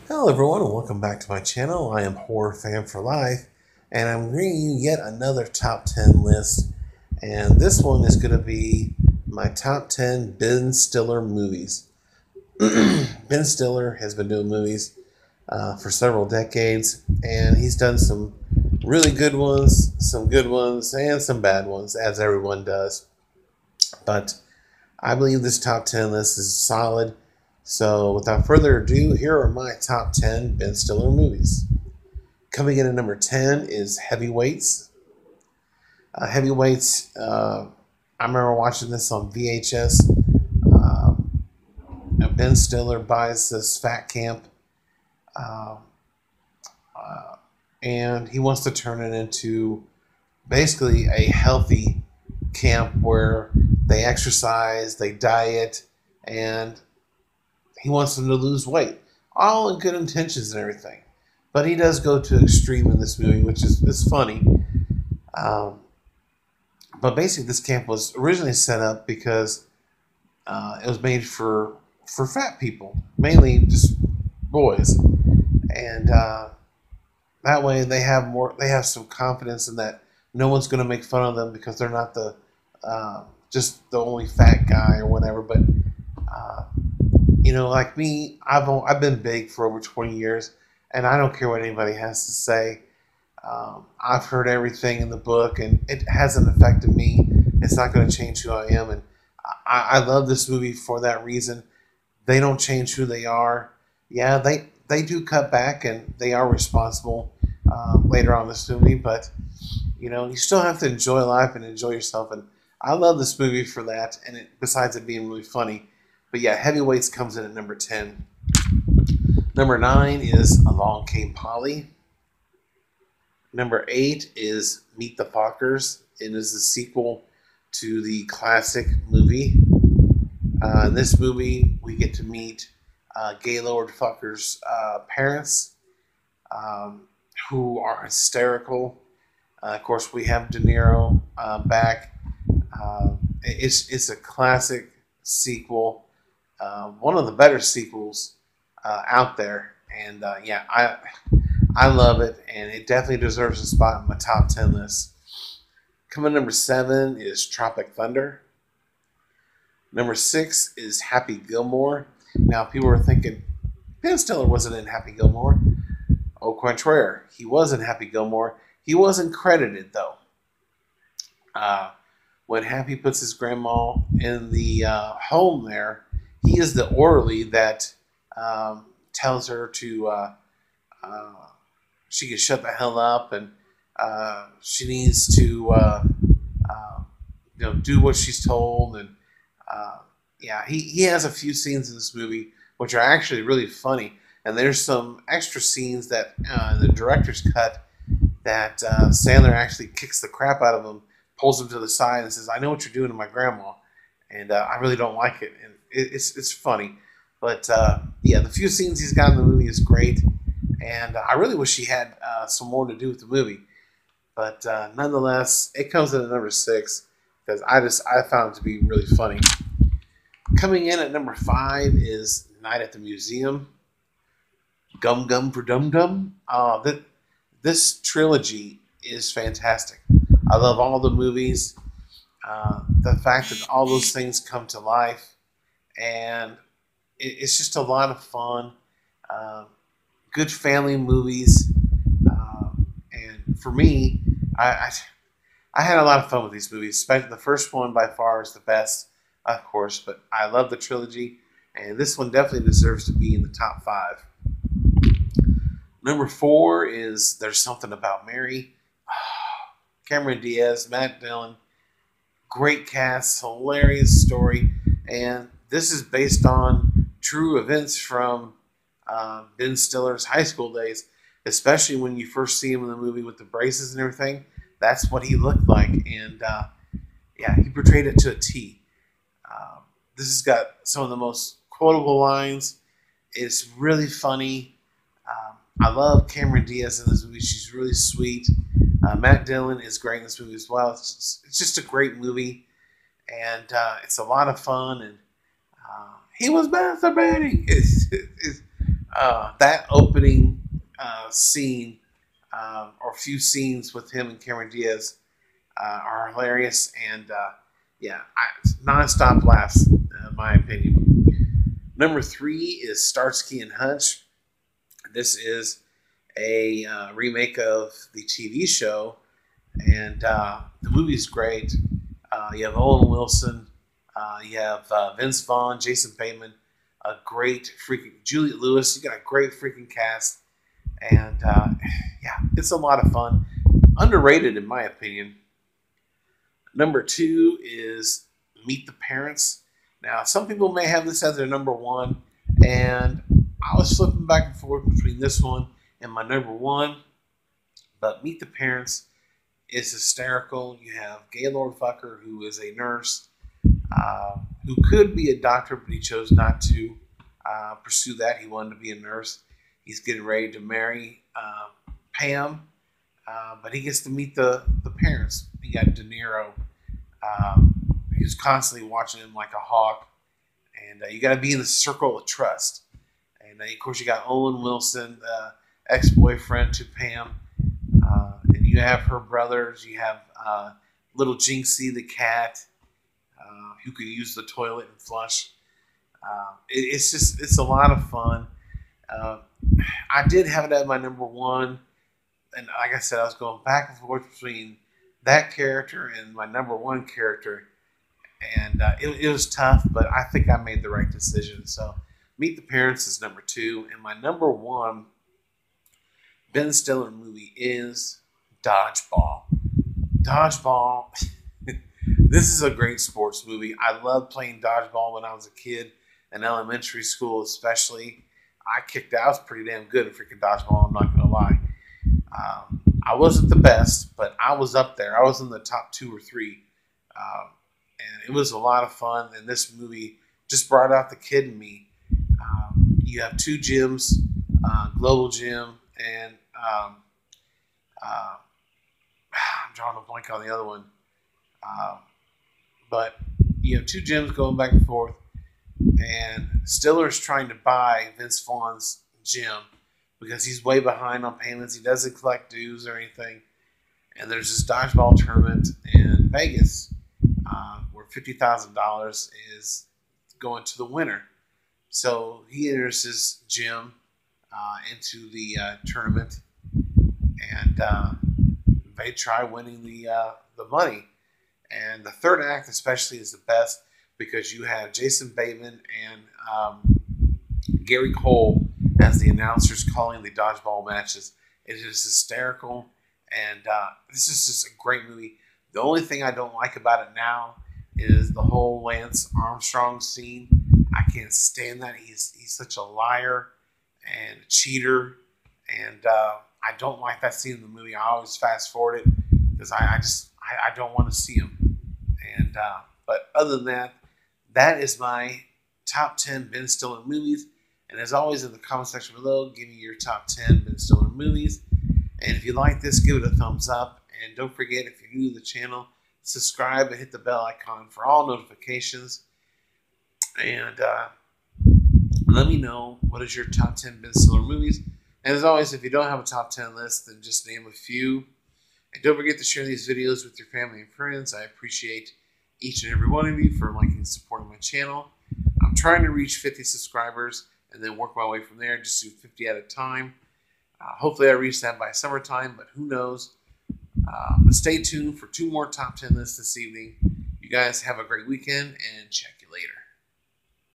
Hello everyone and welcome back to my channel. I am Horror Fan for Life and I'm bringing you yet another top 10 list, and this one is going to be my top 10 Ben Stiller movies. Ben Stiller has been doing movies for several decades, and he's done some really good ones, and some bad ones, as everyone does. But I believe this top 10 list is solid. So, without further ado, here are my top 10 Ben Stiller movies. Coming in at number 10 is Heavyweights. Heavyweights, I remember watching this on VHS. Uh, Ben Stiller buys this fat camp, uh, uh, and he wants to turn it into basically a healthy camp where they exercise, they diet, and he wants them to lose weight. All in good intentions and everything. But he does go to extreme in this movie, which is funny. Um, but basically, this camp was originally set up because it was made for fat people, mainly just boys, and that way they have some confidence in that no one's going to make fun of them because they're not the just the only fat guy or whatever. But uh, like me, I've been big for over 20 years, and I don't care what anybody has to say. I've heard everything in the book, and it hasn't affected me. It's not going to change who I am, and I love this movie for that reason. They don't change who they are. Yeah, they do cut back, and they are responsible later on in this movie, but you still have to enjoy life and enjoy yourself. And I love this movie for that, and besides it being really funny. But yeah, Heavyweights comes in at number 10. Number 9 is Along Came Polly. Number 8 is Meet the Fockers. It is the sequel to the classic movie. In this movie, we get to meet Gaylord Focker's parents, um, who are hysterical. Of course, we have De Niro back. It's a classic sequel, one of the better sequels out there, and yeah, I love it, and it definitely deserves a spot in my top 10 list. Coming number 7 is Tropic Thunder. Number 6 is Happy Gilmore. Now, people are thinking Ben Stiller wasn't in Happy Gilmore. Au contraire, he was in Happy Gilmore. He wasn't credited though. Uh, when Happy puts his grandma in the home there, he is the orderly that tells her to uh, she can shut the hell up, and she needs to uh, do what she's told. And uh, yeah, he has a few scenes in this movie which are actually really funny, and there's some extra scenes that in the director's cut that Sandler actually kicks the crap out of him, pulls him to the side, and says, "I know what you're doing to my grandma, and I really don't like it." And it's funny, but yeah, the few scenes he's got in the movie is great, and I really wish he had some more to do with the movie. But nonetheless, it comes in at number 6 because I found it to be really funny. Coming in at number 5 is Night at the Museum. Gum Gum for Dum Dum. This trilogy is fantastic. I love all the movies. The fact that all those things come to life, and it's just a lot of fun. Uh, Good family movies, and for me, I, I I had a lot of fun with these movies. Especially the first one by far is the best, of course, but I love the trilogy, and this one definitely deserves to be in the top 5. Number 4 is There's Something About Mary. Cameron Diaz, Matt Dillon, great cast, hilarious story, and this is based on true events from Ben Stiller's high school days, especially when you first see him in the movie with the braces and everything. That's what he looked like, and yeah, he portrayed it to a T. Um, this has got some of the most quotable lines. It's really funny. I love Cameron Diaz in this movie. She's really sweet. Matt Dillon is great in this movie as well. It's just a great movie, and it's a lot of fun. And he was masturbating. that opening scene, or a few scenes with him and Cameron Diaz, are hilarious, and yeah, non-stop laughs, in my opinion. Number 3 is Starsky and Hutch. This is a remake of the TV show, and the movie's great. You have Owen Wilson, you have Vince Vaughn, Jason Bateman, a great freaking Juliette Lewis. You got a great freaking cast, and yeah, it's a lot of fun. Underrated, in my opinion. Number 2 is Meet the Parents. Now, some people may have this as their number 1, and I was flipping back and forth between this one and my number 1, but Meet the Parents is hysterical. You have Gaylord Fucker, who is a nurse, who could be a doctor, but he chose not to pursue that. He wanted to be a nurse. He's getting ready to marry Pam, but he gets to meet the parents. You got De Niro. He's constantly watching him like a hawk, and you got to be in the circle of trust. And of course, you got Owen Wilson, ex-boyfriend to Pam, and you have her brothers. You have little Jinxie the cat, who can use the toilet and flush. It's a lot of fun. I did have it at my number 1, and like I said, I was going back and forth between that character and my number 1 character, and it was tough, but I think I made the right decision. So Meet the Parents is number 2, and my number 1 Ben Stiller movie is Dodgeball. Dodgeball. This is a great sports movie. I loved playing dodgeball when I was a kid, in elementary school especially. I kicked out. I was pretty damn good at freaking dodgeball, I'm not going to lie. I wasn't the best, but I was up there. I was in the top 2 or 3. And it was a lot of fun, and this movie just brought out the kid in me. You have 2 gyms, Global Gym, and I'm drawing a blank on the other one. But you have 2 gyms going back and forth, and Stiller's trying to buy Vince Vaughn's gym because he's way behind on payments. He doesn't collect dues or anything. And there's this dodgeball tournament in Vegas where $50,000 is going to the winner. So he enters his gym into the tournament, and they try winning the money. And the third act especially is the best because you have Jason Bateman and Gary Cole as the announcers calling the dodgeball matches. It is hysterical, and this is just a great movie. The only thing I don't like about it now is the whole Lance Armstrong scene. I can't stand that. He's such a liar and a cheater, and I don't like that scene in the movie. I always fast forward it because I don't want to see him. And but other than that, that is my top 10 Ben Stiller movies. And as always, in the comment section below, give me your top 10 Ben Stiller movies. And if you like this, give it a thumbs up. And don't forget, if you're new to the channel, subscribe and hit the bell icon for all notifications. And let me know what is your top 10 Ben Stiller movies. And as always, if you don't have a top 10 list, then just name a few. And don't forget to share these videos with your family and friends. I appreciate each and every one of you for liking and supporting my channel. I'm trying to reach 50 subscribers and then work my way from there. Just do 50 at a time. Hopefully I reach that by summertime, but who knows. But stay tuned for 2 more top 10 lists this evening. You guys have a great weekend, and check it.